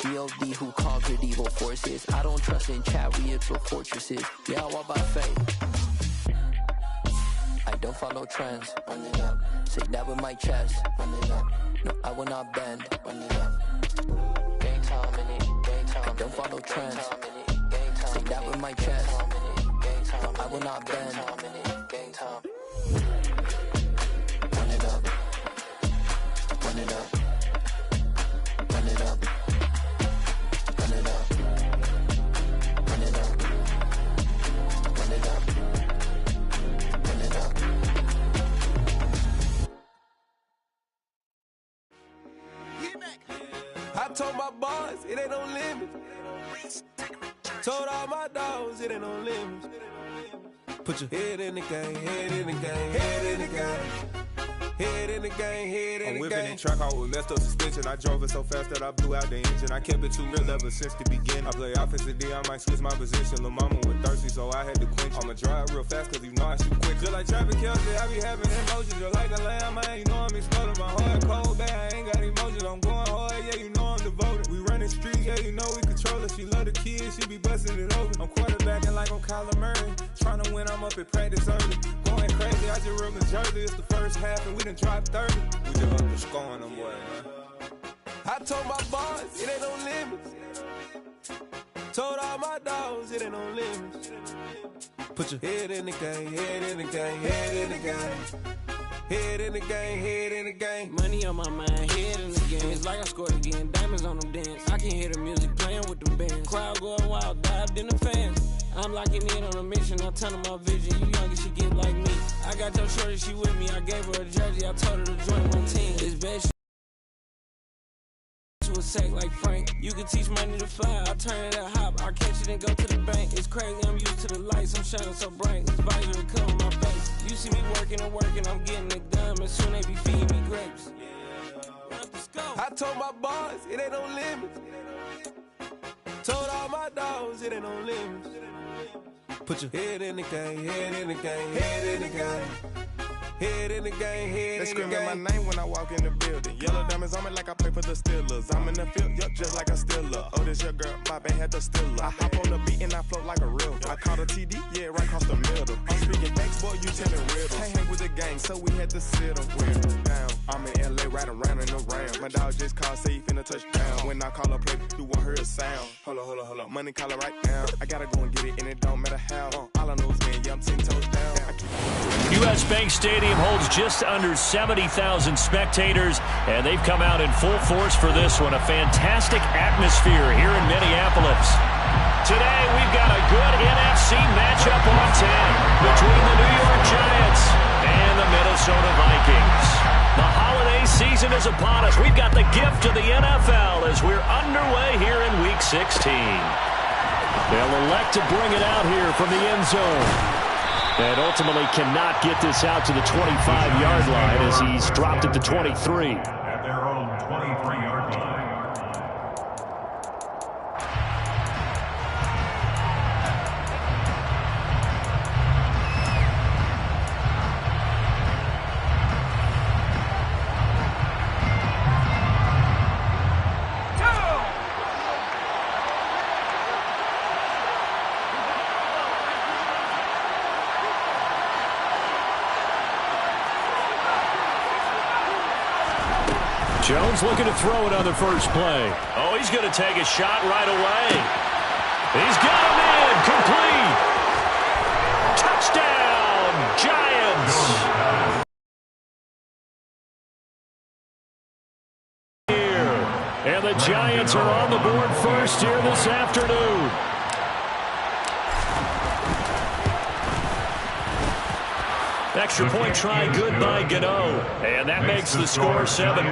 G.O.D. who conquered evil forces. I don't trust in chariots or fortresses. Yeah, I walk by faith. I don't follow trends. Say that with my chest. No, I will not bend. Game time in it. I don't follow trends. Say that with my chest. No, I will not bend. Game time. Run it up. Run it up. Run it up. Run it up. Run it up. Run it up. Run it up. I told my boss it ain't no limit. Told all my dogs it ain't no limit. Put your head in the game, head in the game, head in the game. Head in the game, head in the game. I'm whipping in track, I was messed up suspension. I drove it so fast that I blew out the engine. I kept it too real ever since the beginning. I play offensive D, I might switch my position. Lil' mama was thirsty, so I had to quench. I'ma drive real fast, cause you know I shoot quick. Just like traffic Kelsey, I be having emotions. Just like the lamb, man, you know I'm exploding. My heart cold, bad, I ain't got emotions. I'm going hard, yeah, you know I'm devoted. We running streets, yeah, you know we control it. She love the kids, she be busting it over. I'm quarterbacking like I'm Kyler Murray. Trying to win, I'm up at practice early. Going crazy, I just rode the jersey. It's the first half, and we done dropped 30. We just up to scoring them, boy, man. I told my boss, it ain't no limits. Told all my dogs, it ain't no limits. Put your head in the game, head in the game, head in the game. Head in the game, head in the game. Money on my mind, head in the game. It's like I scored again, diamonds on them dance. I can hear the music playing with them bands. Crowd going wild, dived in the fans. I'm locking in on a mission, I tell her my vision. You young and she get like me. I got your shorty, she with me. I gave her a jersey, I told her to join my team. It's bad shit to a sack like Frank. You can teach money to fly, I turn it up hop. I catch it and go to the bank. It's crazy, I'm used to the lights, I'm shining so bright. This visor will cover my face. You see me working and working, I'm getting it done. And soon they be feeding me grapes. Let's go. I told my boss, it ain't no limits. Told all my dogs, it ain't no limits. Put your head in the game, head in the game, head in the game. Head in the game, head They in the game. screaming my name when I walk in the building. Yellow diamonds on me like I play for the Steelers. I'm in the field, yup, just like a Steeler. Oh, this your girl, my band had the Steeler. I hop on the beat and I float like a real. I caught a TD, yeah, right across the middle. I'm speaking facts, boy, you telling riddles. Can't hang with the gang, so we had to sit them with down. I'm in LA, riding around in the round. My dog just called, say he finna touchdown. When I call a play, you won't hear a sound. Hold up, money caller right now. I gotta go and get it, and it don't matter how. All I know is, man, yeah, I'm 10 toes down. U.S. Bank Stadium holds just under 70,000 spectators, and they've come out in full force for this one. A fantastic atmosphere here in Minneapolis. Today, we've got a good NFC matchup on 10 between the New York Giants and the Minnesota Vikings. The holiday season is upon us. We've got the gift of the NFL as we're underway here in Week 16. They'll elect to bring it out here from the end zone. And ultimately cannot get this out to the 25-yard line as he's dropped at the 23. At their own 23-yard line. Jones looking to throw it on the first play. Oh, he's going to take a shot right away. He's got him in. Complete. Touchdown, Giants. And the Giants are on the board first here this afternoon. Extra point try good by Gano. And that makes the score 7-0.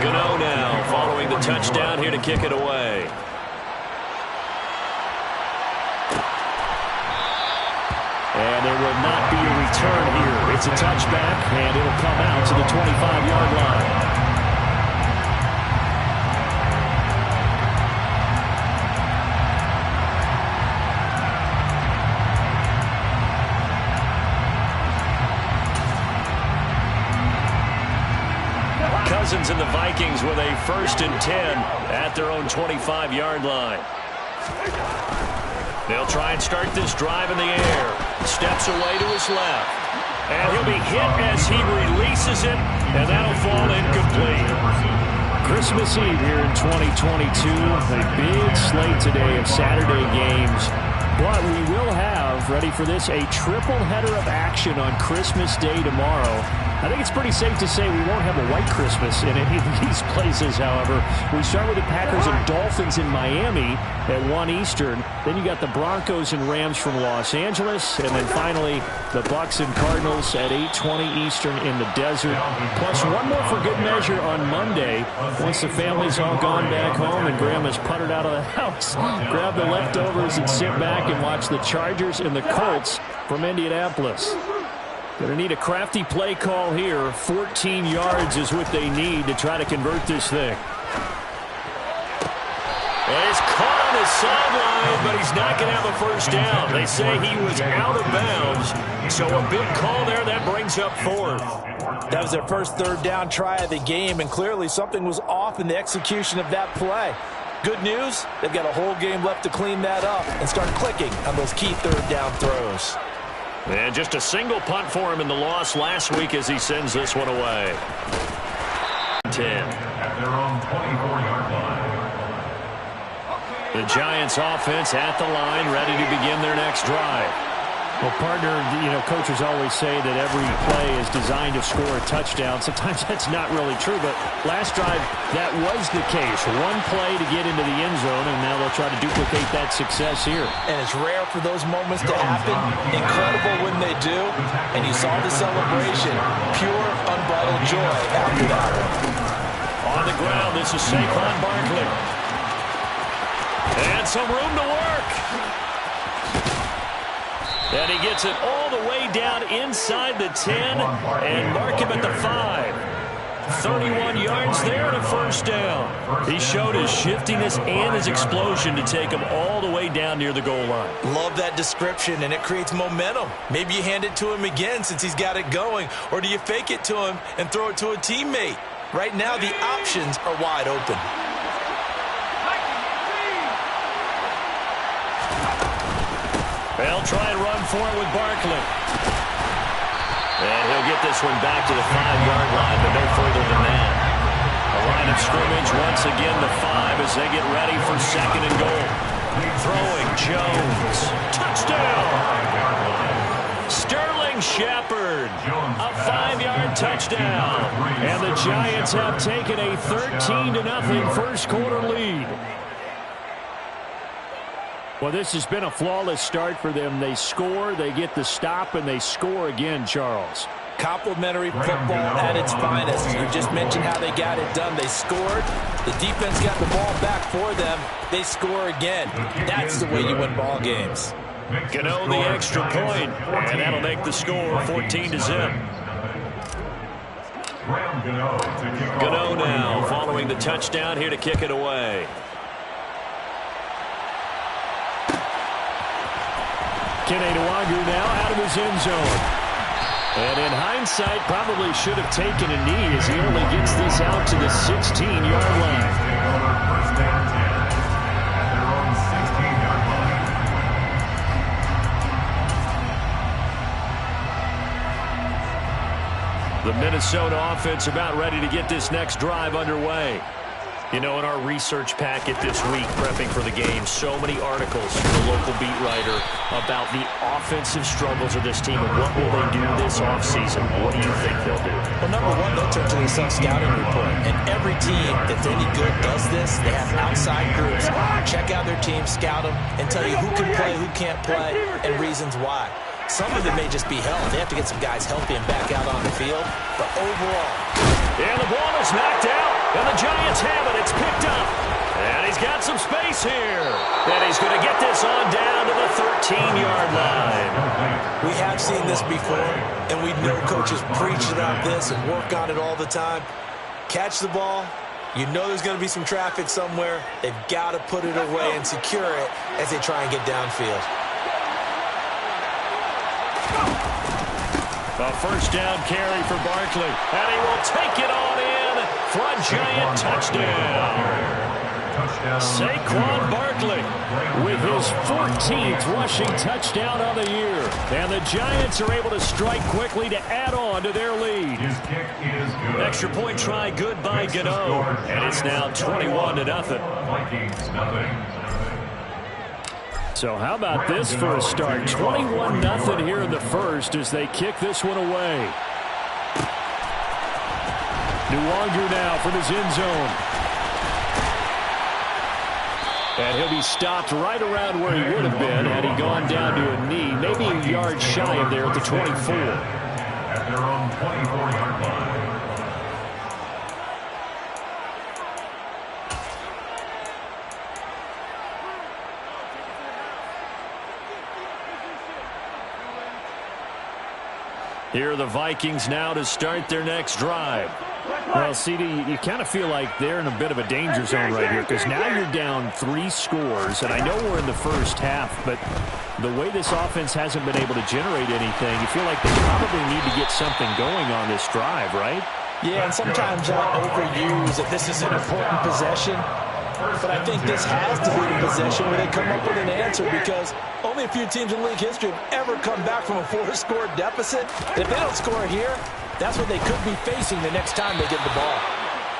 Gano now following the touchdown here to kick it away. And there will not be a return here. It's a touchback, and it'll come out to the 25-yard line. Cousins and the Vikings with a 1st and 10 at their own 25-yard line. They'll try and start this drive in the air. Steps away to his left. And he'll be hit as he releases it, and that'll fall incomplete. Christmas Eve here in 2022. A big slate today of Saturday games. But we will have, ready for this, a triple header of action on Christmas Day tomorrow. I think it's pretty safe to say we won't have a white Christmas in any of these places, however. We start with the Packers and Dolphins in Miami at 1 Eastern. Then you got the Broncos and Rams from Los Angeles. And then finally, the Bucs and Cardinals at 8:20 Eastern in the desert. Plus one more for good measure on Monday. Once the family's all gone back home and Grandma's puttered out of the house, grab the leftovers and sit back and watch the Chargers and the Colts from Indianapolis. Going to need a crafty play call here. 14 yards is what they need to try to convert this thing. And he's caught on his sideline, but he's not going to have a first down. They say he was out of bounds. So a big call there. That brings up 4th. That was their first 3rd down try of the game, and clearly something was off in the execution of that play. Good news, they've got a whole game left to clean that up and start clicking on those key 3rd down throws. And just a single punt for him in the loss last week as he sends this one away. 10. At their own 24-yard line. The Giants offense at the line, ready to begin their next drive. Well, partner, coaches always say that every play is designed to score a touchdown. Sometimes that's not really true, but last drive, that was the case. One play to get into the end zone, and now they'll try to duplicate that success here. And it's rare for those moments to happen. Incredible when they do. And you saw the celebration. Pure, unbridled joy after that one. On the ground, this is Saquon Barkley. And some room to work. And he gets it all the way down inside the 10 and mark him at the 5. 31 yards there and a first down. He showed his shiftiness and his explosion to take him all the way down near the goal line. Love that description, and it creates momentum. Maybe you hand it to him again since he's got it going, or do you fake it to him and throw it to a teammate? Right now, the options are wide open. They'll try and run for it with Barkley. And he'll get this one back to the 5-yard line, but no further than that. A line of scrimmage once again the 5 as they get ready for 2nd and goal. Throwing Jones. Touchdown! Sterling Shepard. A 5-yard touchdown. And the Giants have taken a 13-0 first quarter lead. Well, this has been a flawless start for them. They score, they get the stop, and they score again, Charles. Complimentary football at its finest. You just mentioned how they got it done. They scored. The defense got the ball back for them. They score again. That's the way you win ball games. Gano the extra point, and that'll make the score 14-0. Gano now following the touchdown here to kick it away. Kenny Nwagu now out of his end zone. And in hindsight, probably should have taken a knee as he only gets this out to the 16-yard line. The Minnesota offense about ready to get this next drive underway. You know, in our research packet this week, prepping for the game, so many articles from the local beat writer about the offensive struggles of this team and what will they do this offseason. What do you think they'll do? Well, number one, they'll turn to the self-scouting report. And every team that's any good does this. They have outside groups. Check out their team, scout them, and tell you who can play, who can't play, and reasons why. Some of it may just be health. They have to get some guys healthy and back out on the field. But overall. And the ball is knocked out. And the Giants have it. It's picked up. And he's got some space here. And he's going to get this on down to the 13-yard line. We have seen this before, and we know coaches preach about this and work on it all the time. Catch the ball. You know there's going to be some traffic somewhere. They've got to put it away and secure it as they try and get downfield. A first down carry for Barkley. And he will take it on in Front Giant touchdown. Saquon Barkley with his 14th rushing touchdown on the year. And the Giants are able to strike quickly to add on to their lead. His kick is good. Extra point try good by Gano. And it's now 21-0. Vikings nothing. So how about this for a start? 21-0 here in the first as they kick this one away. Nwangu now from his end zone. And he'll be stopped right around where he would have been had he gone down to a knee, maybe a yard shy of there at the 24. At their own 24-yard line. Here are the Vikings now to start their next drive. Well, CD, you kind of feel like they're in a bit of a danger zone right here because now you're down 3 scores, and I know we're in the first half, but the way this offense hasn't been able to generate anything, you feel like they probably need to get something going on this drive, right? Yeah, and sometimes I overuse that this is an important possession. But I think this has to be the possession where they come up with an answer because only a few teams in league history have ever come back from a 4-score deficit. If they don't score here, that's what they could be facing the next time they get the ball.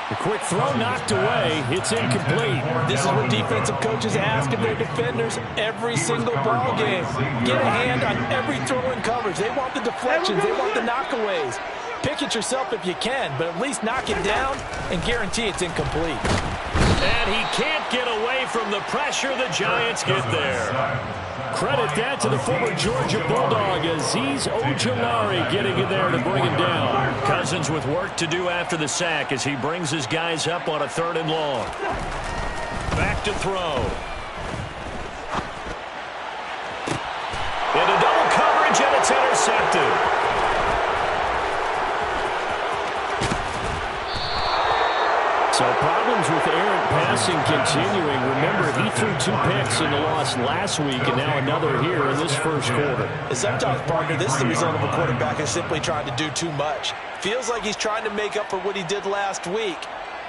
The quick throw knocked away. It's incomplete. This is what defensive coaches ask of their defenders every single ball game. Get a hand on every throw in coverage. They want the deflections. They want the knockaways. Pick it yourself if you can, but at least knock it down and guarantee it's incomplete. And he can't get away from the pressure. The Giants get there. Credit that to the former Georgia Bulldog, Azeez Ojulari getting in there to bring him down. Cousins with work to do after the sack as he brings his guys up on a 3rd and long. Back to throw. Into double coverage, and it's intercepted. So problems with errant passing continuing. Remember, he threw 2 picks in the loss last week, and now another here in this first quarter. And sometimes, partner, this is the result of a quarterback who's simply trying to do too much. Feels like he's trying to make up for what he did last week,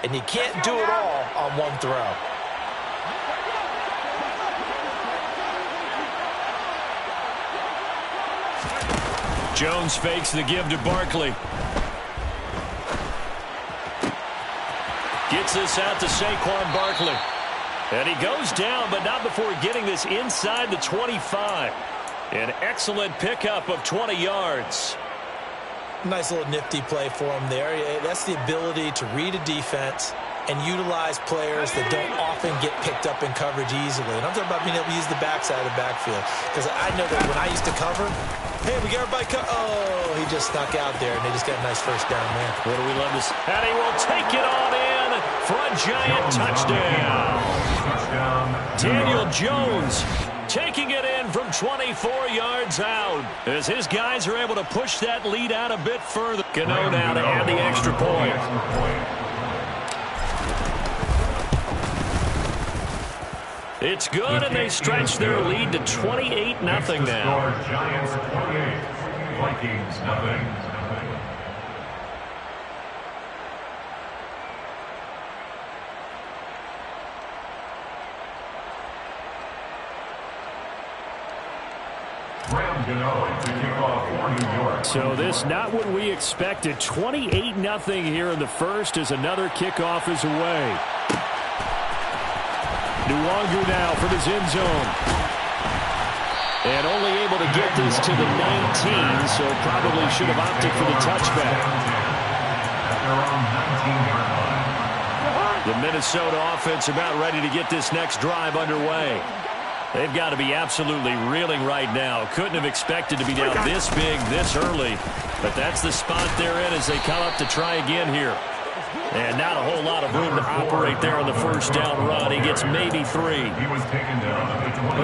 and you can't do it all on one throw. Jones fakes the give to Barkley. Gets this out to Saquon Barkley. And he goes down, but not before getting this inside the 25. An excellent pickup of 20 yards. Nice little nifty play for him there. That's the ability to read a defense and utilize players that don't often get picked up in coverage easily. And I'm talking about being able to use the backside of the backfield. Because I know that when I used to cover, hey, we got everybody oh, he just snuck out there, and they just got a nice first down there. What do we love this? And he will take it on in. Front Giant touchdown. Daniel Jones taking it in from 24 yards out as his guys are able to push that lead out a bit further. Gano now to add the extra point. It's good, and they stretch their lead to 28-0 now. Giants 28, Vikings nothing. So this not what we expected. 28-0 here in the first as another kickoff is away. Nwangu now from his end zone. And only able to get this to the 19, so probably should have opted for the touchback. The Minnesota offense about ready to get this next drive underway. They've got to be absolutely reeling right now. Couldn't have expected to be down this big, this early. But that's the spot they're in as they come up to try again here. And not a whole lot of room to operate there on the first down run. He gets maybe 3.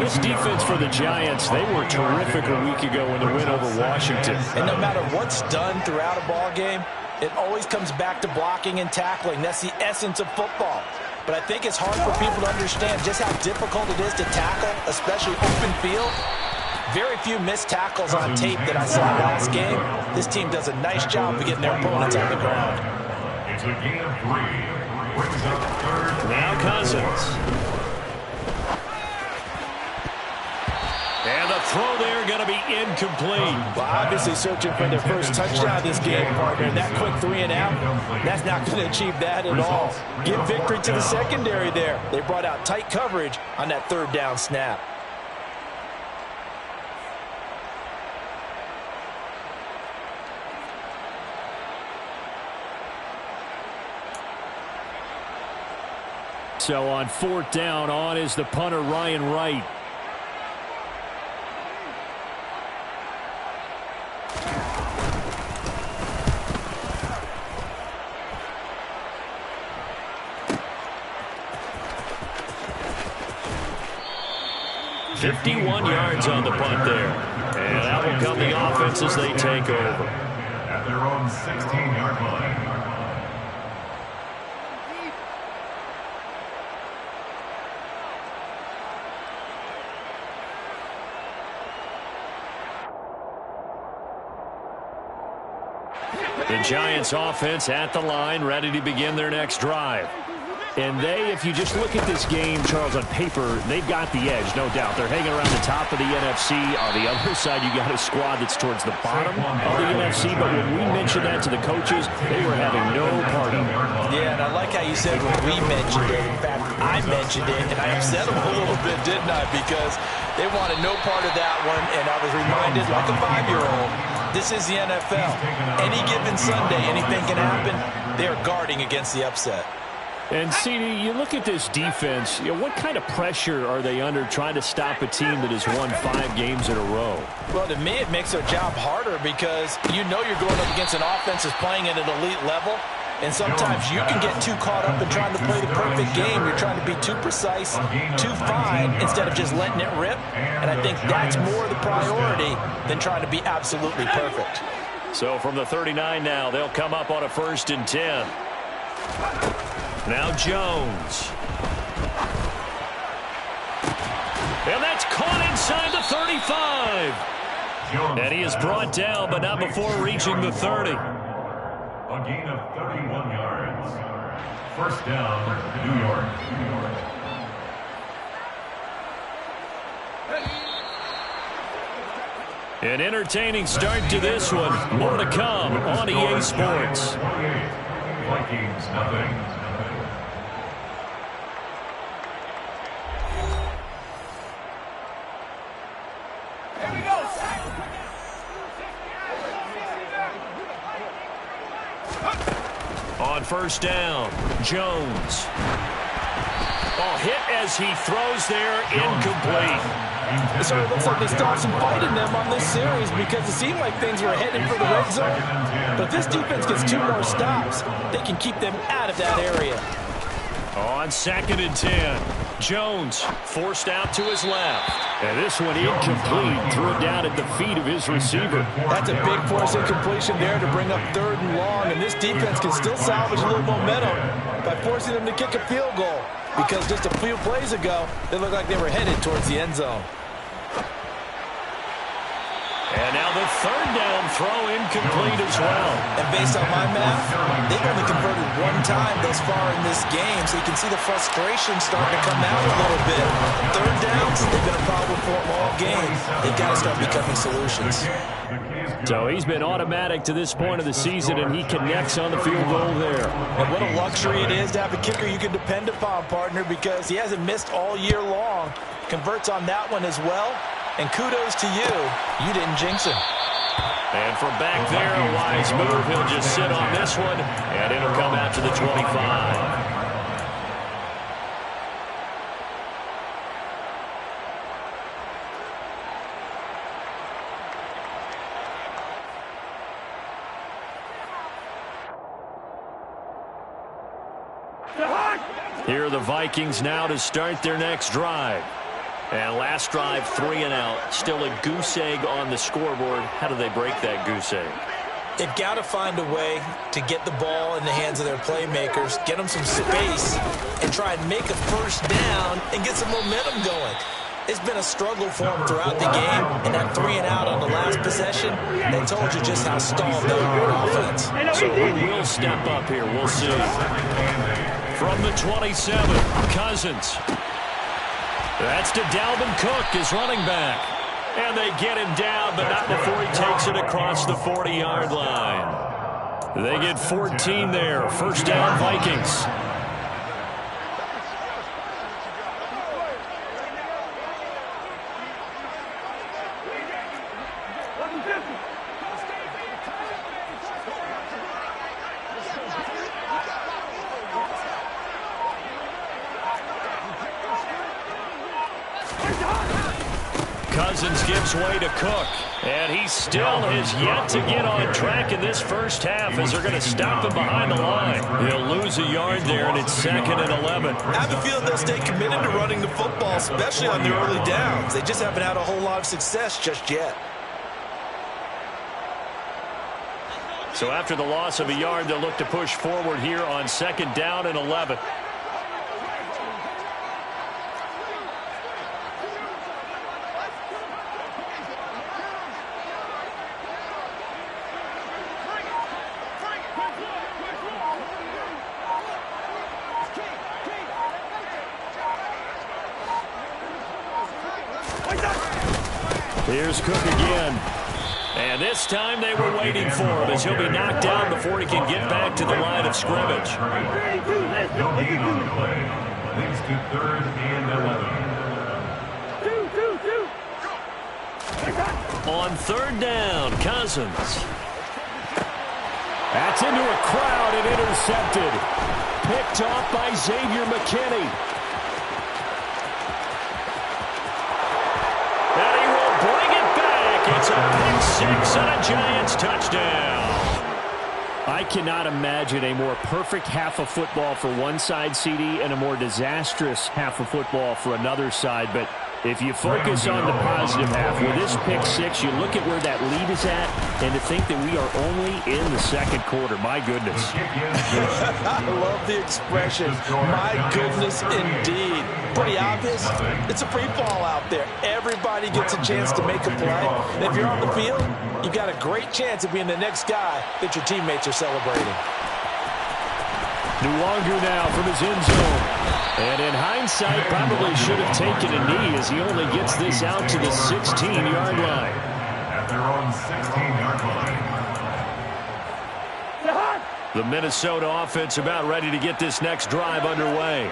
This defense for the Giants, they were terrific a week ago in the win over Washington. And no matter what's done throughout a ball game, it always comes back to blocking and tackling. That's the essence of football. But I think it's hard for people to understand just how difficult it is to tackle, especially open field. Very few missed tackles on tape that I saw last game. This team does a nice job of getting their opponents on the ground. a gain of 3. Brings up third. Now Cousins. And the throw there going to be incomplete. Well, obviously searching for their first touchdown this game, partner. And that quick 3 and out, that's not going to achieve that at all. Give victory to the secondary there. They brought out tight coverage on that third down snap. So on 4th down, on is the punter, Ryan Wright. $51 yards on the punt there. And that will come the offense as they take over. At their own 16-yard line. The Giants offense at the line, ready to begin their next drive. And they, if you just look at this game, Charles, on paper, they've got the edge, no doubt. They're hanging around the top of the NFC. On the other side, you got a squad that's towards the bottom of the NFC. But when we mentioned that to the coaches, they were having no part of it. Yeah, and I like how you said when we mentioned it. In fact, I mentioned it, and I upset them a little bit, didn't I? Because they wanted no part of that one, and I was reminded, like a 5-year-old, this is the NFL. Any given Sunday, anything can happen. They are guarding against the upset. And, CD, you look at this defense, what kind of pressure are they under trying to stop a team that has won 5 games in a row? Well, to me, it makes their job harder because you know you're going up against an offense that's playing at an elite level, and sometimes you can get too caught up in trying to play the perfect game. You're trying to be too precise, too fine, instead of just letting it rip, and I think that's more the priority than trying to be absolutely perfect. So from the 39 now, they'll come up on a 1st and 10. Now Jones. And that's caught inside the 35. And he is brought down, but not before reaching the 30. A gain of 31 yards. 1st down, New York. An entertaining start to this one. More to come on EA Sports. Vikings, nothing. On 1st down, Jones. Oh, hit as he throws there, incomplete. So it looks like they stopped some fight in them on this series because it seemed like things were headed for the red zone. But if this defense gets 2 more stops, they can keep them out of that area. On 2nd and 10, Jones forced out to his left. And this one incomplete, threw it down at the feet of his receiver. That's a big force incompletion there to bring up 3rd and long, and this defense can still salvage a little momentum by forcing them to kick a field goal because just a few plays ago, they looked like they were headed towards the end zone. And now the 3rd down throw incomplete as well. And based on my math, they've only converted 1 time thus far in this game, so you can see the frustration starting to come out a little bit. 3rd downs, they've been a problem for them all game. They've got to start becoming solutions. So he's been automatic to this point of the season, and he connects on the field goal there. And what a luxury it is to have a kicker you can depend upon, partner, because he hasn't missed all year long. Converts on that one as well. And kudos to you. You didn't jinx him. And from back there, a wise move. He'll just sit on this one, and it'll come out to the 25. Here are the Vikings now to start their next drive. And last drive, 3 and out. Still a goose egg on the scoreboard. How do they break that goose egg? They've got to find a way to get the ball in the hands of their playmakers, get them some space, and try and make a 1st down and get some momentum going. It's been a struggle for them throughout the game, and that 3-and-out on the last possession, they told you just how stalled they are on offense. So who will step up here? We'll see. From the 27, Cousins. That's to Dalvin Cook, his running back. And they get him down, but not before he takes it across the 40-yard line. They get 14 there. First down, Vikings. Cousins gives way to Cook, and he still has yet to get on track in this first half as they're going to stop him behind the line. He'll lose a yard there, and it's 2nd and 11. I have a feeling they'll stay committed to running the football, especially on the early downs. They just haven't had a whole lot of success just yet. So after the loss of a yard, they'll look to push forward here on 2nd down and 11. Here's Cook again. And this time they were waiting for him as he'll be knocked down before he can get back to the line of scrimmage. No gain on the play. Leads to 3rd and 11. On 3rd down, Cousins. That's into a crowd and intercepted. Picked off by Xavier McKinney. And he will bring it back. It's a pick 6 and a Giants touchdown. I cannot imagine a more perfect half of football for one side, CD, and a more disastrous half of football for another side. But if you focus on the positive half, with this pick 6, you look at where that lead is at, and to think that we are only in the 2nd quarter. My goodness. I love the expression. My goodness, indeed. Pretty obvious. It's a free fall out there. Everybody gets a chance to make a play. And if you're on the field, you've got a great chance of being the next guy that your teammates are celebrating. Nwangu now from his end zone. And in hindsight, probably should have taken a knee as he only gets this out to the 16-yard line. At their own 16-yard line. The Minnesota offense about ready to get this next drive underway.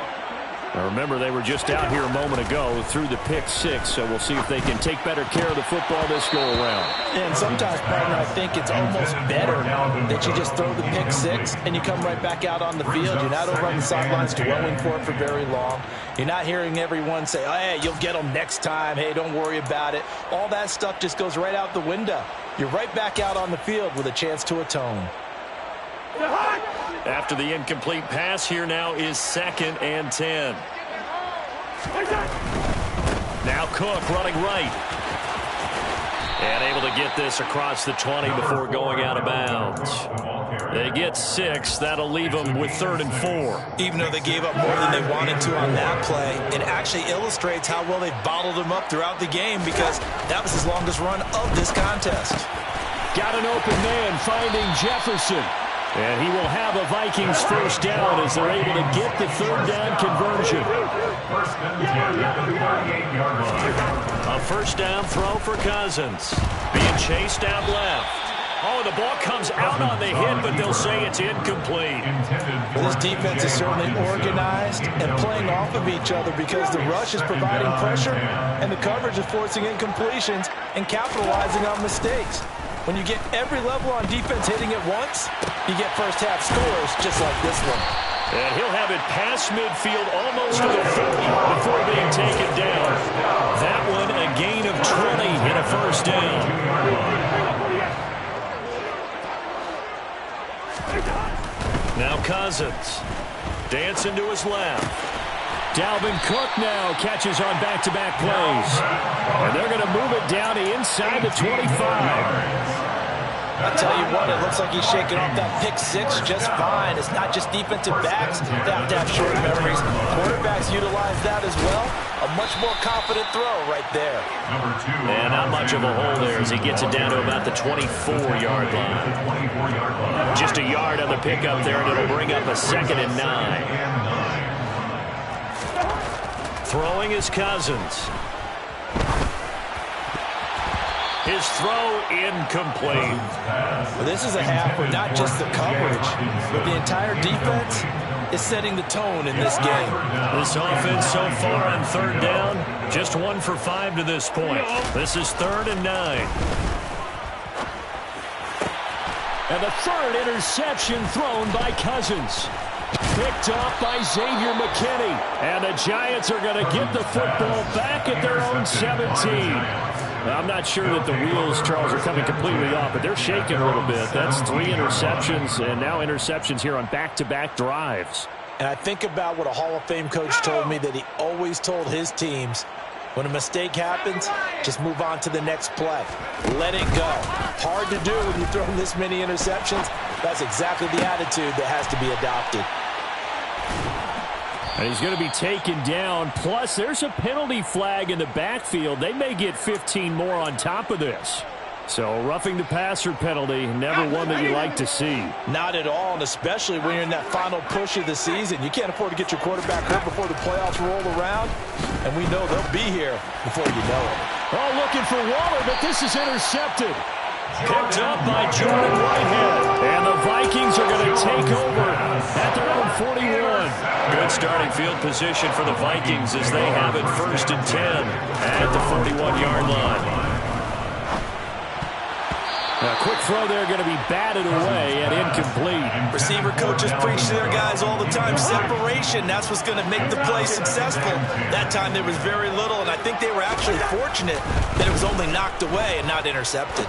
Now remember, they were just out here a moment ago through the pick 6, so we'll see if they can take better care of the football this go-around. And sometimes, partner, I think it's almost better that you just throw the pick 6 and you come right back out on the field. You're not over on the sidelines dwelling for it for very long. You're not hearing everyone say, oh, hey, you'll get them next time. Hey, don't worry about it. All that stuff just goes right out the window. You're right back out on the field with a chance to atone. After the incomplete pass, here now is 2nd and 10. Now Cook running right. And able to get this across the 20 before going out of bounds. They get 6. That'll leave them with 3rd and 4. Even though they gave up more than they wanted to on that play, it actually illustrates how well they've bottled them up throughout the game because that was his longest run of this contest. Got an open man finding Jefferson. And he will have a Vikings first down as they're able to get the 3rd down conversion. 1st and 10 at the 38-yard line. A first down throw for Cousins. Being chased out left. Oh, the ball comes out on the hit, but they'll say it's incomplete. This defense is certainly organized and playing off of each other because the rush is providing pressure and the coverage is forcing incompletions and capitalizing on mistakes. When you get every level on defense hitting at once, you get first half scores just like this one. And he'll have it past midfield almost to the 40 before being taken down. That one a gain of 20 and a first down. Now Cousins dancing to his left. Dalvin Cook now catches on back-to-back plays. And they're going to move it down to inside the 25. I'll tell you what, it looks like he's shaking off that pick six just fine. It's not just defensive backs that have to have short memories. Quarterbacks utilize that as well. A much more confident throw right there. And not much of a hole there as he gets it down to about the 24-yard line. Just a yard on the pickup there, and it'll bring up a 2nd and 9. Throwing is Cousins. His throw incomplete. Well, this is a half where not just the coverage, but the entire defense is setting the tone in this game. This offense so far on 3rd down, just 1 for 5 to this point. This is 3rd and 9. And the 3rd interception thrown by Cousins. Picked off by Xavier McKinney. And the Giants are going to get the football back at their own 17. I'm not sure that the wheels, Charles, are coming completely off, but they're shaking a little bit. That's 3 interceptions, and now interceptions here on back-to-back drives. And I think about what a Hall of Fame coach told me that he always told his teams, when a mistake happens, just move on to the next play. Let it go. Hard to do when you throw this many interceptions. That's exactly the attitude that has to be adopted. And he's going to be taken down. Plus, there's a penalty flag in the backfield. They may get 15 more on top of this. So, roughing the passer penalty, never one that you like to see. Not at all, and especially when you're in that final push of the season. You can't afford to get your quarterback hurt before the playoffs roll around. And we know they'll be here before you know it. Oh, looking for Waller, but this is intercepted. Picked up by Jordan Whitehead. And the Vikings are going to take over at their own 41. Good starting field position for the Vikings as they have it 1st and 10 at the 41-yard line. A quick throw there going to be batted away and incomplete. Receiver coaches preach to their guys all the time. Separation, that's what's going to make the play successful. That time there was very little, and I think they were actually fortunate that it was only knocked away and not intercepted.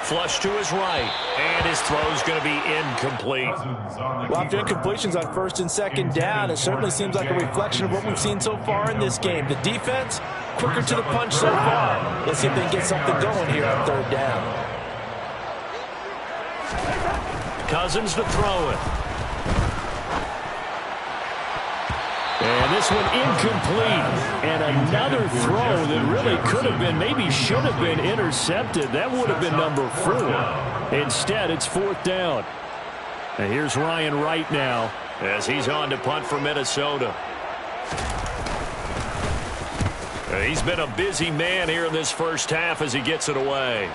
Flush to his right, and his throw's going to be incomplete. Well, after incompletions on 1st and 2nd down, it certainly seems like a reflection of what we've seen so far in this game. The defense, quicker to the punch so far. Let's see if they can get something going here on 3rd down. Cousins to throw it. And this one incomplete. And another throw that really could have been, maybe should have been intercepted. That would have been number 4. Instead, it's 4th down. And here's Ryan Wright now as he's on to punt for Minnesota. He's been a busy man here in this first half as he gets it away.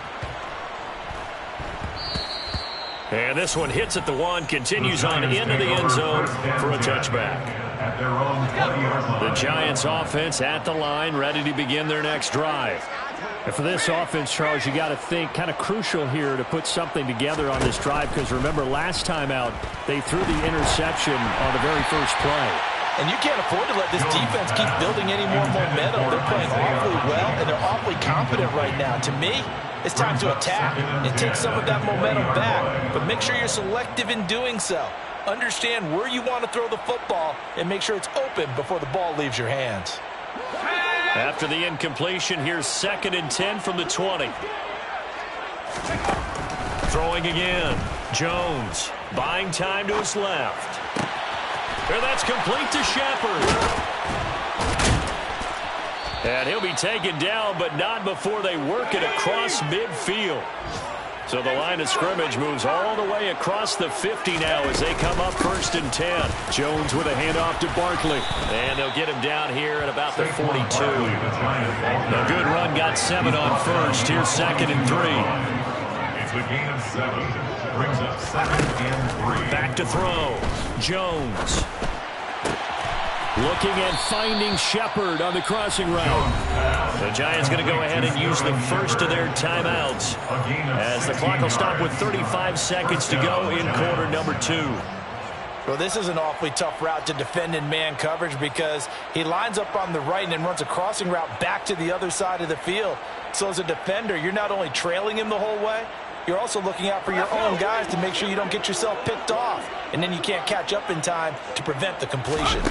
And this one hits at the 1, continues on into the end zone for a touchback. The Giants offense at the line, ready to begin their next drive. And for this offense, Charles, you got to think kind of crucial here to put something together on this drive, because remember last time out they threw the interception on the very first play. And you can't afford to let this defense keep building any more momentum. They're playing awfully well, and they're awfully confident right now. To me, it's time to attack and take some of that momentum back. But make sure you're selective in doing so. Understand where you want to throw the football and make sure it's open before the ball leaves your hands. After the incompletion, here's 2nd and 10 from the 20. Throwing again. Jones buying time to his left. And that's complete to Shepard. And he'll be taken down, but not before they work it across midfield. So the line of scrimmage moves all the way across the 50 now as they come up 1st and 10. Jones with a handoff to Barkley. And they'll get him down here at about the 42. A good run got 7 on 1st. Here's 2nd and 3. It's a gain of 7. Brings up 2nd and 3. Back to throw. Jones. Looking at finding Shepard on the crossing route. The Giants going to go ahead and use the first of their timeouts as the clock will stop with 35 seconds to go in quarter number 2. Well, this is an awfully tough route to defend in man coverage because he lines up on the right and then runs a crossing route back to the other side of the field. So as a defender, you're not only trailing him the whole way, you're also looking out for your own guys to make sure you don't get yourself picked off. And then you can't catch up in time to prevent the completion.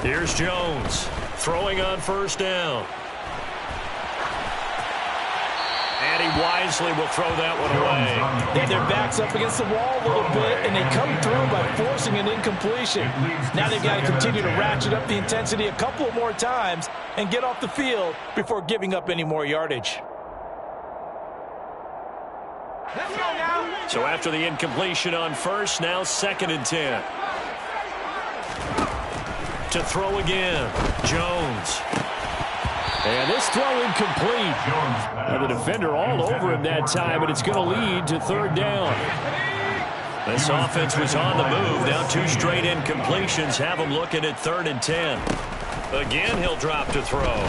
Here's Jones throwing on 1st down. And he wisely will throw that one away. They had their backs up against the wall a little bit, and they come through by forcing an incompletion. Now they've got to continue to ratchet up the intensity a couple more times and get off the field before giving up any more yardage. So after the incompletion on first, now 2nd and 10. To throw again, Jones. And this throw incomplete. Now the defender all over him that time, but it's going to lead to 3rd down. This offense was on the move. Now 2 straight incompletions have them looking at 3rd and 10. Again, he'll drop to throw.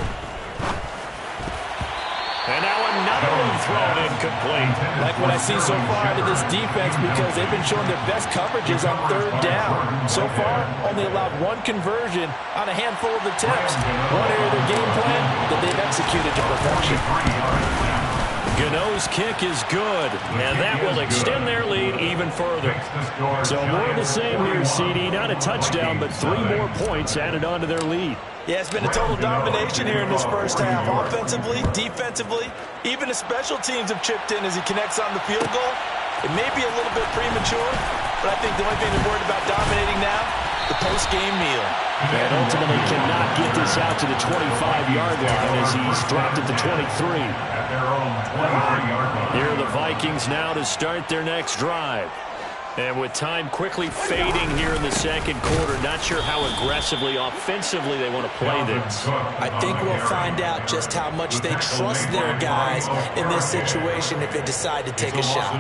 And now another one thrown incomplete. Like what I see so far out of this defense, because they've been showing their best coverages on 3rd down. So far, only allowed 1 conversion on a handful of attempts. One area of their game plan that they've executed to perfection. Gano's kick is good, and that will extend their lead even further. So more of the same here, CD. Not a touchdown, but 3 more points added on to their lead. Yeah, it's been a total domination here in this first half. Offensively, defensively, even the special teams have chipped in as he connects on the field goal. It may be a little bit premature, but I think the only thing they're worried about dominating now, the post-game meal. And ultimately cannot get this out to the 25-yard line as he's dropped at the 23. Here are the Vikings now to start their next drive. And with time quickly fading here in the 2nd quarter, not sure how aggressively, offensively they want to play this. I think we'll find out just how much they trust their guys in this situation if they decide to take a shot.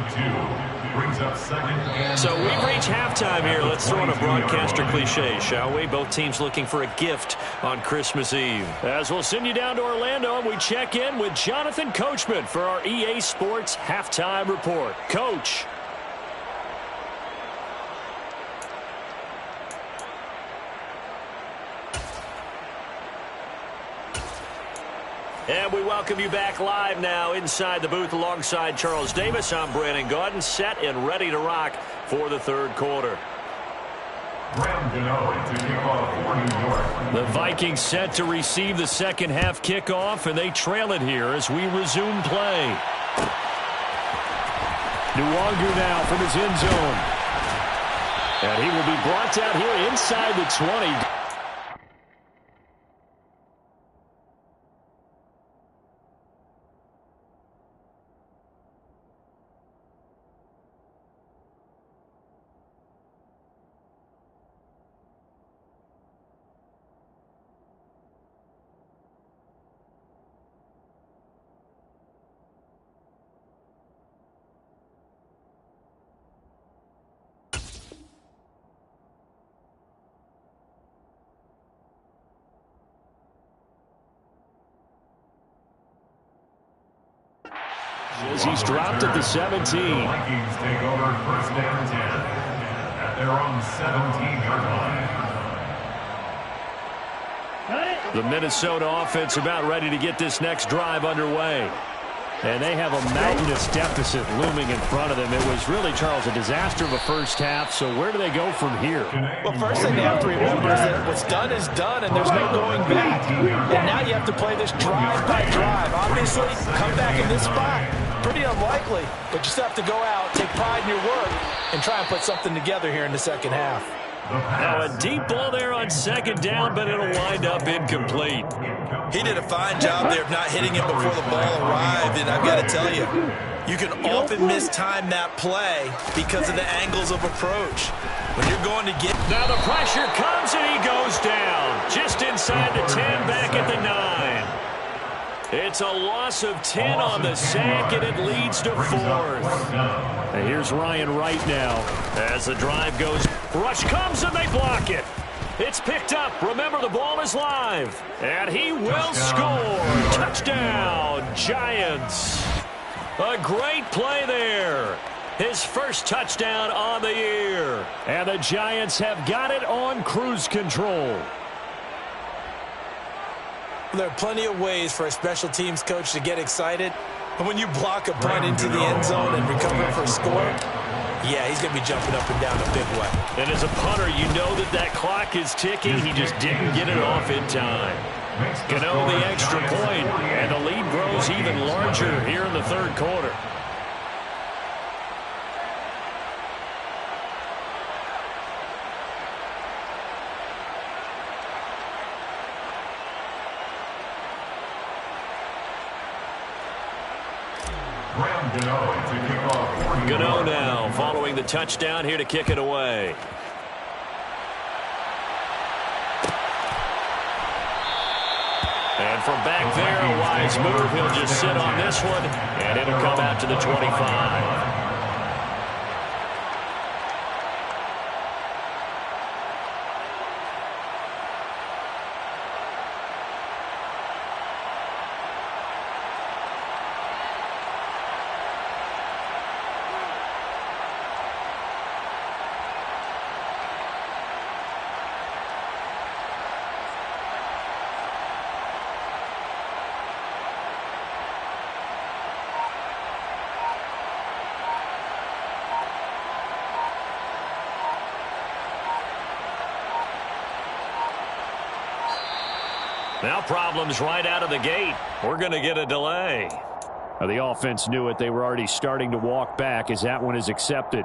So we've reached halftime here. Let's throw in a broadcaster cliche, shall we? Both teams looking for a gift on Christmas Eve. As we'll send you down to Orlando, and we check in with Jonathan Coachman for our EA Sports Halftime Report. Coach. And we welcome you back live now inside the booth alongside Charles Davis. I'm Brandon Gaudin, set and ready to rock for the 3rd quarter. The Vikings set to receive the 2nd half kickoff, and they trail it here as we resume play. Nwangu now from his end zone. And he will be brought out here inside the 20. As he's dropped at the 17. Vikings take over 1st and 10 at their own 17-yard line. The Minnesota offense about ready to get this next drive underway. And they have a mountainous deficit looming in front of them. It was really, Charles, a disaster of a first half. So where do they go from here? Well, first thing they have to remember is that what's done is done, and there's no going back. And now you have to play this drive by drive. Obviously, come back in this spot. Pretty unlikely, but you still have to go out, take pride in your work, and try and put something together here in the 2nd half. Now a deep ball there on 2nd down, but it'll wind up incomplete. He did a fine job there of not hitting it before the ball arrived, and I've got to tell you, you can often mistime that play because of the angles of approach. When you're going to get... Now the pressure comes, and he goes down. Just inside the 10, back at the 9. It's a loss of 10 on the sack, and it leads to 4th. And here's Ryan Wright now. As the drive goes, rush comes, and they block it. It's picked up. Remember, the ball is live. And he will score. Touchdown, Giants. A great play there. His first touchdown on the year. And the Giants have got it on cruise control. There are plenty of ways for a special teams coach to get excited. But when you block a punt into the end zone and recover for a score, yeah, he's going to be jumping up and down a big way. And as a punter, you know that clock is ticking. He just didn't get it off in time. Gano the extra point, and the lead grows even larger here in the third quarter. Gano now following the touchdown here to kick it away. And from back there, a wise move. He'll just sit on this one, and it'll come out to the 25. Now problems right out of the gate. We're going to get a delay. The offense knew it. They were already starting to walk back as that one is accepted.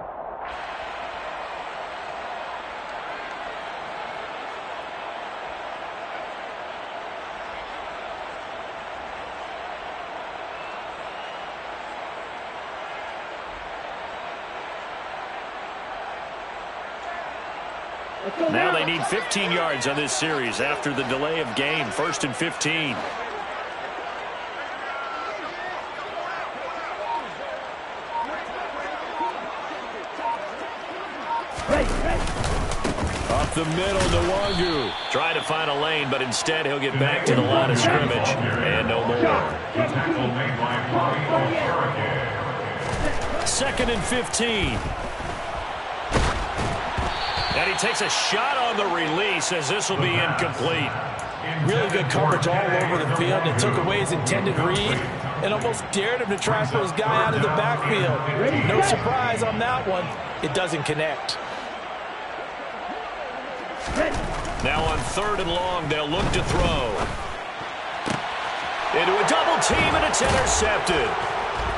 Now they need 15 yards on this series after the delay of game. 1st and 15. Up the middle, Nwangu. Trying to find a lane, but instead he'll get back to the line of scrimmage. And no more. 2nd and 15. And he takes a shot on the release as this will be incomplete. Really good coverage all over the field. It took away his intended read and almost dared him to try and throw his guy out of the backfield. No surprise on that one. It doesn't connect. Now on 3rd and long, they'll look to throw. Into a double team, and it's intercepted.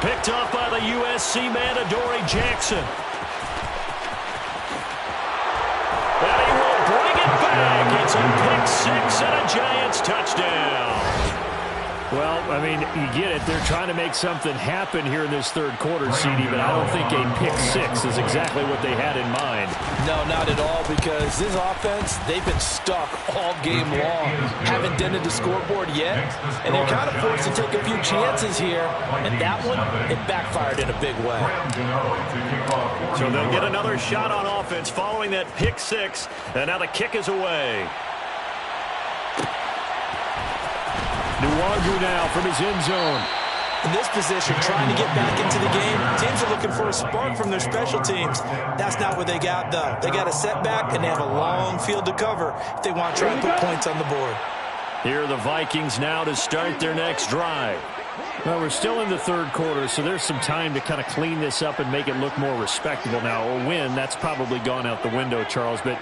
Picked off by the USC man, Adoree Jackson. And he will bring it back. It's a pick 6 and a Giants touchdown. Well, I mean, you get it. They're trying to make something happen here in this third quarter, CD, but I don't think a pick 6 is exactly what they had in mind. No, not at all, because this offense, they've been stuck all game long. Haven't dented the scoreboard yet, and they're kind of forced to take a few chances here, and that one, it backfired in a big way. So they'll get another shot on offense following that pick 6, and now the kick is away. Nwangu now from his end zone. In this position, trying to get back into the game, teams are looking for a spark from their special teams. That's not what they got, though. They got a setback, and they have a long field to cover if they want to try and put points on the board. Here are the Vikings now to start their next drive. Well, we're still in the third quarter, so there's some time to kind of clean this up and make it look more respectable. Now, a win, that's probably gone out the window, Charles, but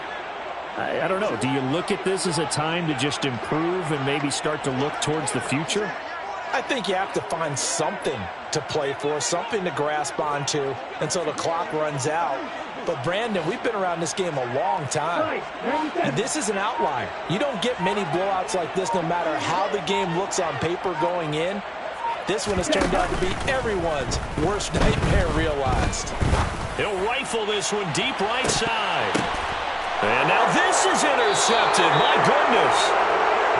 I don't know. Do you look at this as a time to just improve and maybe start to look towards the future? I think you have to find something to play for, something to grasp onto until the clock runs out. But, Brandon, we've been around this game a long time, and this is an outlier. You don't get many blowouts like this no matter how the game looks on paper going in. This one has turned out to be everyone's worst nightmare realized. He'll rifle this one deep right side. And now this is intercepted. My goodness.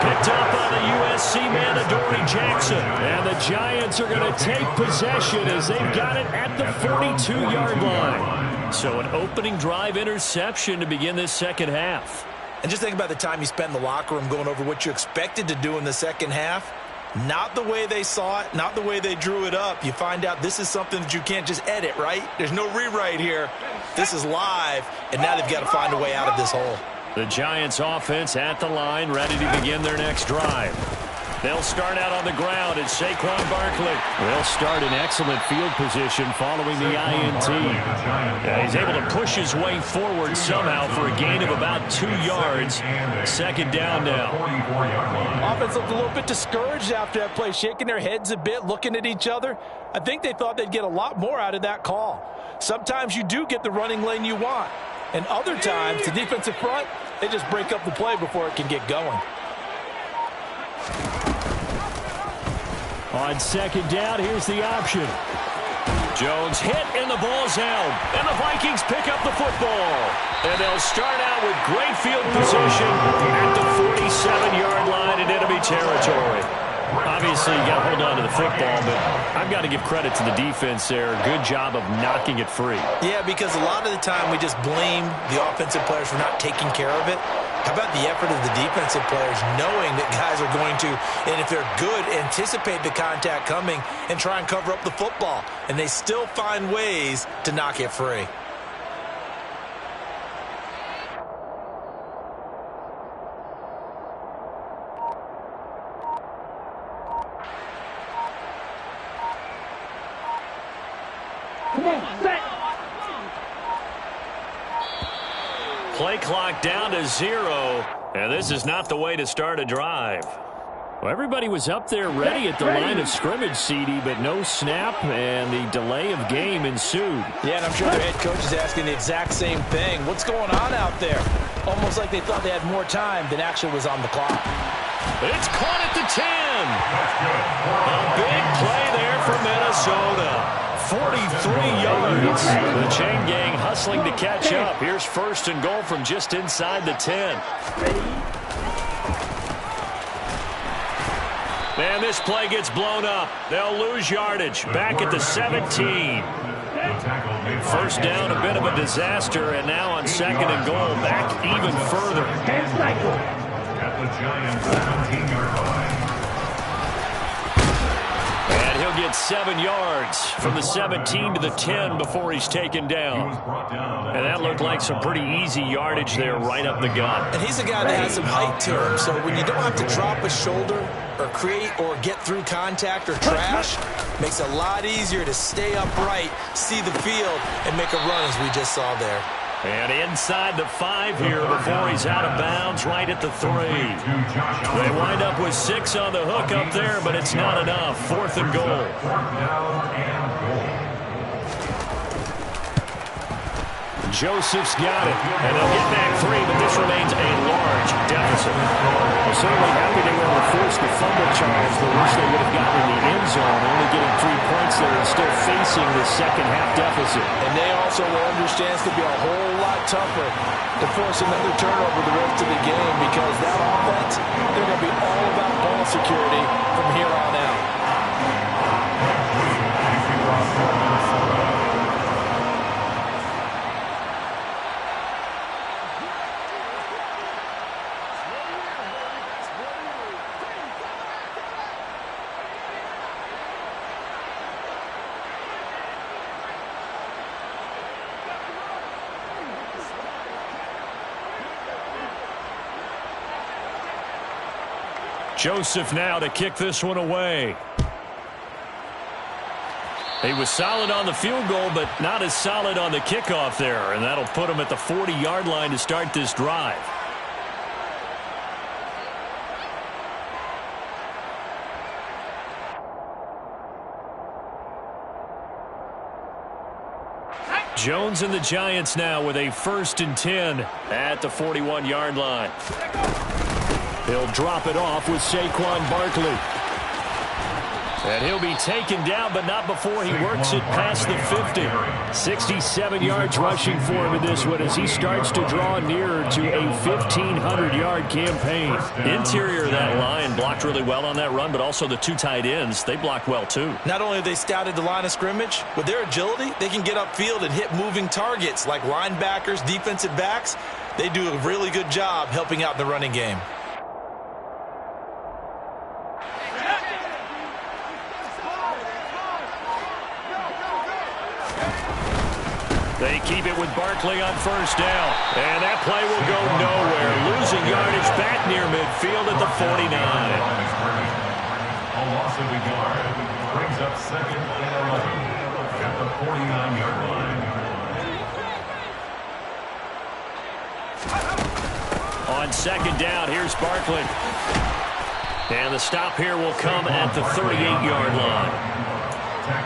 Picked up by the USC man, Adoree Jackson. And the Giants are going to take possession as they've got it at the 42-yard line. So an opening drive interception to begin this second half. And just think about the time you spent in the locker room going over what you expected to do in the second half. Not the way they saw it, not the way they drew it up. You find out this is something that you can't just edit, right? There's no rewrite here. This is live, and now they've got to find a way out of this hole. The Giants offense at the line, ready to begin their next drive. They'll start out on the ground. It's Saquon Barkley. They'll start in excellent field position following the INT. Yeah, he's able to push his way forward somehow for a gain of about 2 yards. Second down now. Offense looked a little bit discouraged after that play, shaking their heads a bit, looking at each other. I think they thought they'd get a lot more out of that call. Sometimes you do get the running lane you want. And other times, the defensive front, they just break up the play before it can get going. On second down, here's the option. Jones hit, and the ball's out. And the Vikings pick up the football. And they'll start out with great field position at the 47-yard line in enemy territory. Obviously, you got to hold on to the football, but I've got to give credit to the defense there. Good job of knocking it free. Yeah, because a lot of the time we just blame the offensive players for not taking care of it. How about the effort of the defensive players knowing that guys are going to, and if they're good, anticipate the contact coming and try and cover up the football. And they still find ways to knock it free. Play clock down to 0, and this is not the way to start a drive. Well, everybody was up there ready at the line of scrimmage, CD, but no snap, and the delay of game ensued. Yeah, and I'm sure their head coach is asking the exact same thing. What's going on out there? Almost like they thought they had more time than actually was on the clock. It's caught at the 10. A big play there for Minnesota. 43 yards. The chain gang hustling to catch up. Here's first and goal from just inside the 10. And this play gets blown up. They'll lose yardage. Back at the 17. First down, a bit of a disaster, and now on second and goal, back even further. At the Giants' 17-yard line. And he'll get 7 yards from the 17 to the 10 before he's taken down. And that looked like some pretty easy yardage there right up the gut. And he's a guy that has some height to him, so when you don't have to drop a shoulder or create or get through contact or trash, makes it a lot easier to stay upright, see the field, and make a run as we just saw there. And inside the 5 here before he's out of bounds right at the 3. They wind up with 6 on the hook up there, but it's not enough. Fourth and goal. Joseph's got it, and they'll get back 3, but this remains a large deficit. Well, certainly happy they were able to force the fumble charge, but wish they would have gotten in the end zone, only getting 3 points there and still facing the second half deficit. And they also will understand it's going to be a whole lot tougher to force another turnover the rest of the game, because that offense, they're going to be all about ball security from here on out. Joseph now to kick this one away. He was solid on the field goal, but not as solid on the kickoff there, and that'll put him at the 40-yard line to start this drive. Jones and the Giants now with a 1st and 10 at the 41-yard line. He'll drop it off with Saquon Barkley. And he'll be taken down, but not before he works it past the 50. 67 yards rushing for him in this one as he starts to draw nearer to a 1,500-yard campaign. Interior of that line blocked really well on that run, but also the 2 tight ends, they blocked well too. Not only have they scouted the line of scrimmage, with their agility, they can get upfield and hit moving targets like linebackers, defensive backs. They do a really good job helping out the running game. They keep it with Barkley on first down. And that play will go nowhere. Losing yardage back near midfield at the 49. A loss of a yard. Brings up 2nd and 11 at the 49-yard line. On 2nd down, here's Barkley. And the stop here will come at the 38-yard line.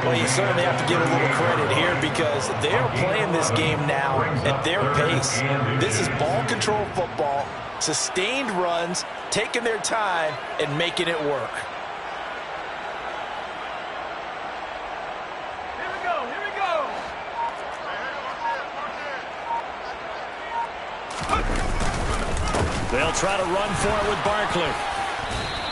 Well, you certainly have to give a little credit here because they're playing this game now at their pace. This is ball control football, sustained runs, taking their time, and making it work. Here we go, here we go. They'll try to run for it with Barkley.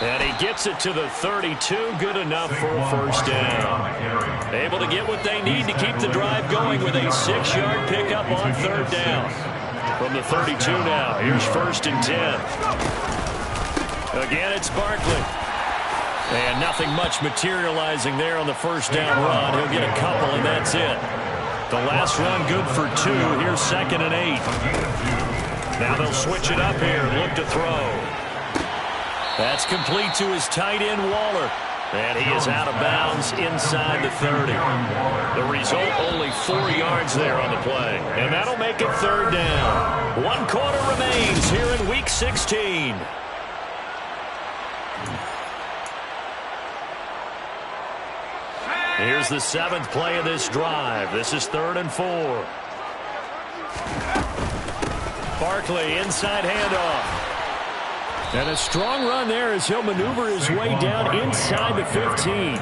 And he gets it to the 32, good enough for a first down. Able to get what they need to keep the drive going with a 6-yard pickup on 3rd down. From the 32 now, here's 1st and 10. Again, it's Barkley. And nothing much materializing there on the first down run. He'll get a couple, and that's it. The last run good for 2. Here's 2nd and 8. Now they'll switch it up here and look to throw. That's complete to his tight end, Waller. And he is out of bounds inside the 30. The result, only 4 yards there on the play. And that'll make it 3rd down. 1 quarter remains here in Week 16. Here's the 7th play of this drive. This is 3rd and 4. Barkley, inside handoff. And a strong run there as he'll maneuver his way down inside the 15.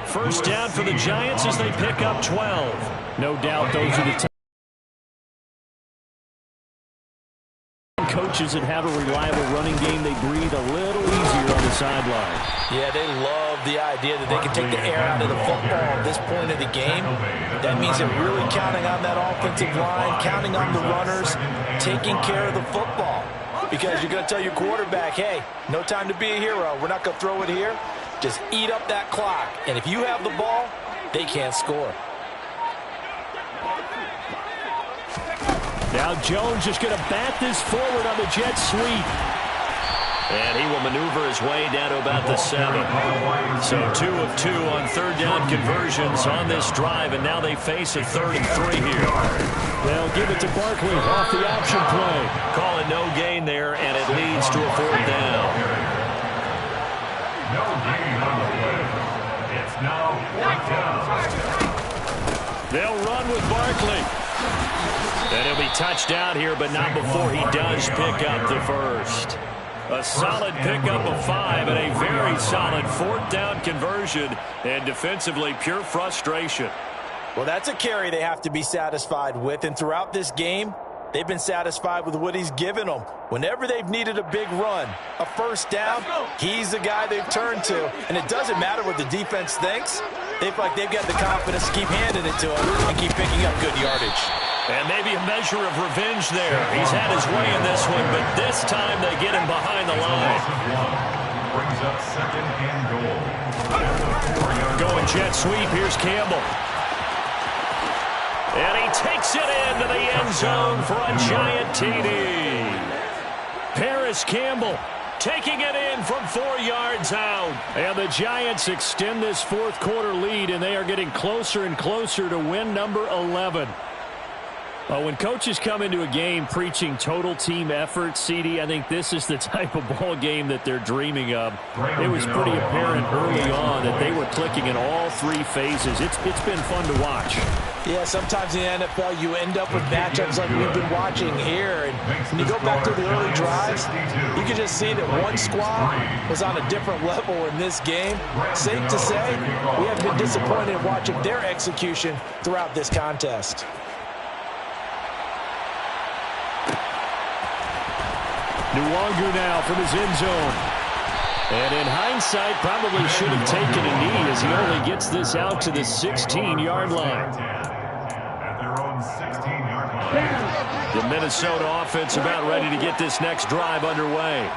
First down for the Giants as they pick up 12. No doubt those are the coaches that have a reliable running game. They breathe a little easier on the sideline. Yeah, they love the idea that they can take the air out of the football at this point of the game. That means they're really counting on that offensive line, counting on the runners, taking care of the football. Because you're going to tell your quarterback, hey, no time to be a hero. We're not going to throw it here. Just eat up that clock. And if you have the ball, they can't score. Now Jones is going to bat this forward on the jet sweep. And he will maneuver his way down to about the 7. So 2 of 2 on 3rd down conversions on this drive, and now they face a 3rd and 3 here. They'll give it to Barkley off the option play. Call it no gain there, and it leads to a 4th down. No gain on the play. It's now 4th down. They'll run with Barkley. And he'll be touched out here, but not before he does pick up the first. A solid pickup of 5 and a very solid 4th down conversion, and defensively pure frustration. Well, that's a carry they have to be satisfied with, and throughout this game, they've been satisfied with what he's given them. Whenever they've needed a big run, a first down, he's the guy they've turned to. And it doesn't matter what the defense thinks. They feel like they've got the confidence to keep handing it to him and keep picking up good yardage. And maybe a measure of revenge there. He's had his way in this one, but this time they get him behind the line. Brings up 2nd and goal. Going jet sweep, here's Campbell. And he takes it into the end zone for a giant TD. Paris Campbell taking it in from 4 yards out. And the Giants extend this 4th quarter lead, and they are getting closer and closer to win number 11. When coaches come into a game preaching total team effort, CD, I think this is the type of ball game that they're dreaming of. It was pretty apparent early on that they were clicking in all 3 phases. It's been fun to watch. Yeah, sometimes in the NFL you end up with matchups like we've been watching here. And when you go back to the early drives, you can just see that one squad was on a different level in this game. Safe to say, we have been disappointed watching their execution throughout this contest. Nwangu now from his end zone. And in hindsight, probably should have taken a knee as he only gets this out to the 16-yard line. At their own 16-yard line. The Minnesota offense about ready to get this next drive underway.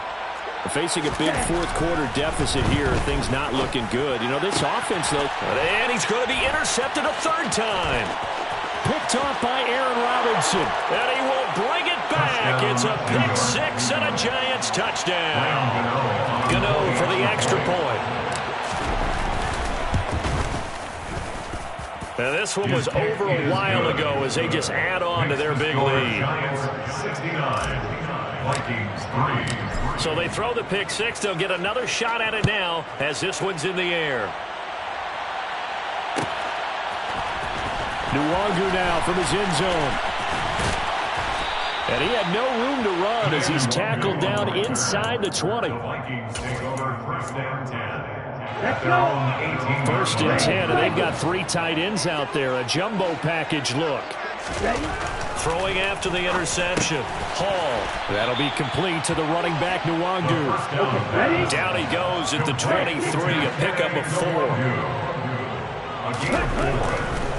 Facing a big 4th quarter deficit here, things not looking good. You know, this offense, though. And he's going to be intercepted a 3rd time. Picked off by Aaron Robinson. And he will bring it back. It's a pick 6 and a Giants touchdown. Gano for the extra point. Now, this one was over a while ago as they just add on to their big lead. Giants 69, Vikings 3. So they throw the pick six. They'll get another shot at it now as this one's in the air. Nwangu now from his end zone. And he had no room to run as he's tackled down inside the 20. The Vikings take over first and 10. At their own 18. First and 10, and they've got three tight ends out there. A jumbo package look. Throwing after the interception. Hall. That'll be complete to the running back, Nwangu. Down he goes at the 23, a pickup of 4.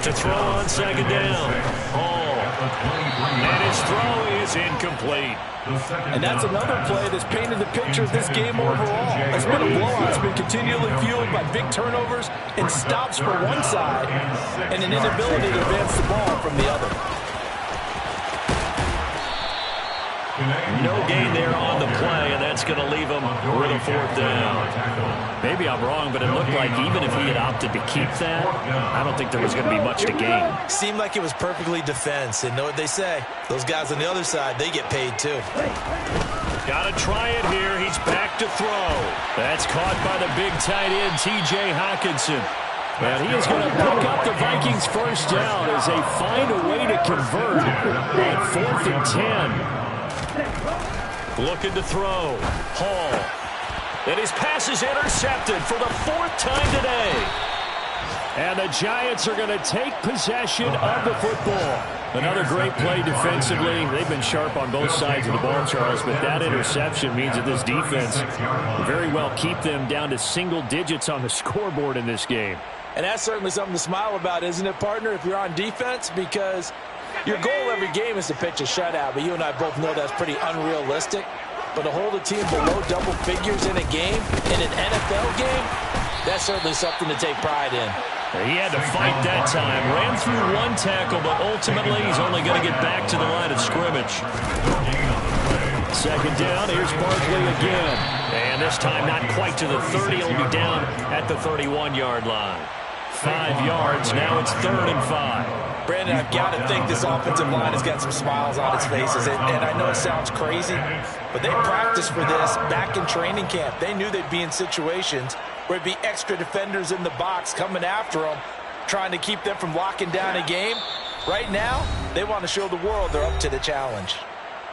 To throw on second down. Hall. And his throw is incomplete. And that's another play that's painted the picture of this game overall. It's been a blowout. It's been continually fueled by big turnovers and stops for one side and an inability to advance the ball from the other. No gain there on the play, and that's going to leave him with a fourth down. Maybe I'm wrong, but it looked like even if he had opted to keep that, I don't think there was going to be much to gain. Seemed like it was perfectly defense. And know what they say? Those guys on the other side, they get paid too. Got to try it here. He's back to throw. That's caught by the big tight end, T.J. Hockenson. And he is going to pick up the Vikings' first down as they find a way to convert at 4th and 10. Looking to throw. Hall. And his pass is intercepted for the 4th time today. And the Giants are going to take possession of the football. Another great play defensively. They've been sharp on both sides of the ball, Charles, but that interception means that this defense will very well keep them down to single digits on the scoreboard in this game. And that's certainly something to smile about, isn't it, partner, if you're on defense? Because your goal every game is to pitch a shutout, but you and I both know that's pretty unrealistic. But to hold a team below double figures in a game, in an NFL game, that's certainly something to take pride in. He had to fight that time. Ran through one tackle, but ultimately he's only going to get back to the line of scrimmage. Second down, here's Barkley again. And this time not quite to the 30. He'll be down at the 31-yard line. 5 yards, now it's 3rd and 5. Brandon, I've got to think this offensive line has got some smiles on its faces. And I know it sounds crazy, but they practiced for this back in training camp. They knew they'd be in situations where it'd be extra defenders in the box coming after them, trying to keep them from locking down a game. Right now, they want to show the world they're up to the challenge.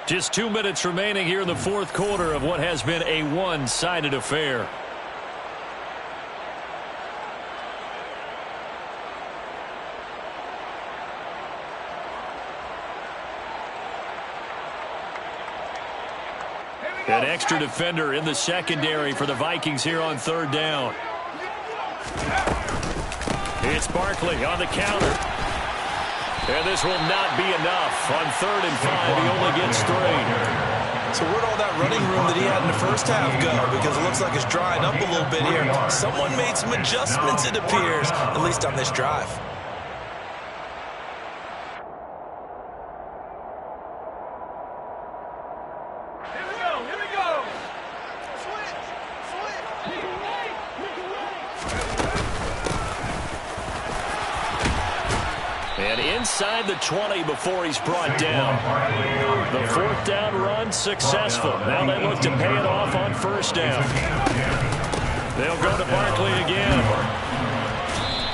Just 2 minutes remaining here in the 4th quarter of what has been a one-sided affair. An extra defender in the secondary for the Vikings here on 3rd down. It's Barkley on the counter. And this will not be enough. On 3rd and 5, he only gets 3. So where'd all that running room that he had in the first half go? Because it looks like it's drying up a little bit here. Someone made some adjustments, it appears, at least on this drive. Inside the 20 before he's brought down. The 4th down run successful. Now they look to pay it off on 1st down. They'll go to Barkley again.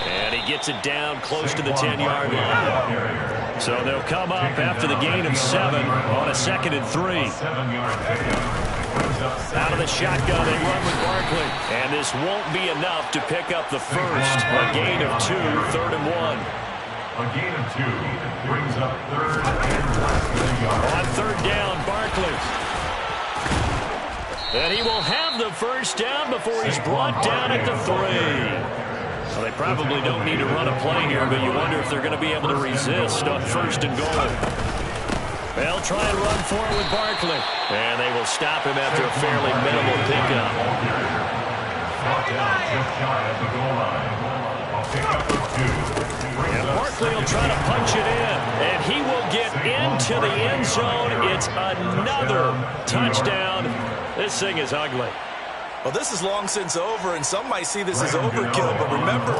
And he gets it down close to the 10-yard line. So they'll come up after the gain of 7 on a 2nd and 3. Out of the shotgun, they run with Barkley. And this won't be enough to pick up the first. A gain of 2, 3rd and 1. A gain of 2 brings up 3rd and last yard. On 3rd down, Barkley. And he will have the first down before he's brought down at the 3. Well, they probably don't need to run a play here, but you wonder if they're going to be able to resist on 1st and goal. They'll try and run for it with Barkley. And they will stop him after a fairly minimal pickup. Brought down just shy of the goal line. A pickup of 2. And Barkley will try to punch it in, and he will get into the end zone. It's another touchdown. This thing is ugly. Well, this is long since over, and some might see this as overkill. But remember,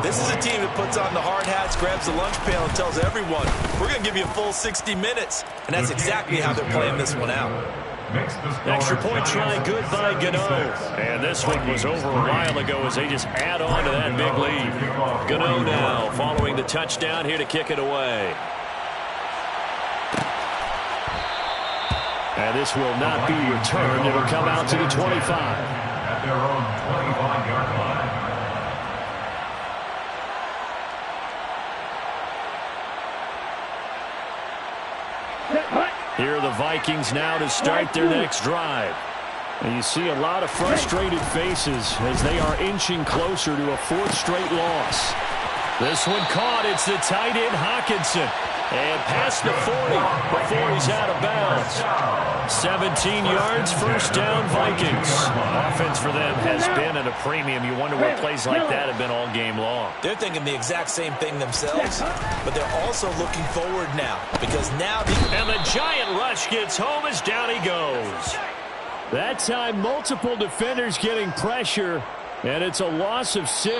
this is a team that puts on the hard hats, grabs the lunch pail, and tells everyone, we're going to give you a full 60 minutes. And that's exactly how they're playing this one out. Extra point try, good by Gano. And this one was over a while ago as they just add on to that big lead. Gano now following the touchdown here to kick it away. And this will not be returned. It'll come out to the 25. At their own 25-yard line. Here are the Vikings now to start their next drive. And you see a lot of frustrated faces as they are inching closer to a fourth straight loss. This one caught. It's the tight end Hawkinson. And past the 40 before he's out of bounds. 17 yards, first down Vikings. Offense for them has been at a premium. You wonder what plays like that have been all game long. They're thinking the exact same thing themselves, but they're also looking forward now because now and the giant rush gets home as down he goes. That time multiple defenders getting pressure, and it's a loss of 6.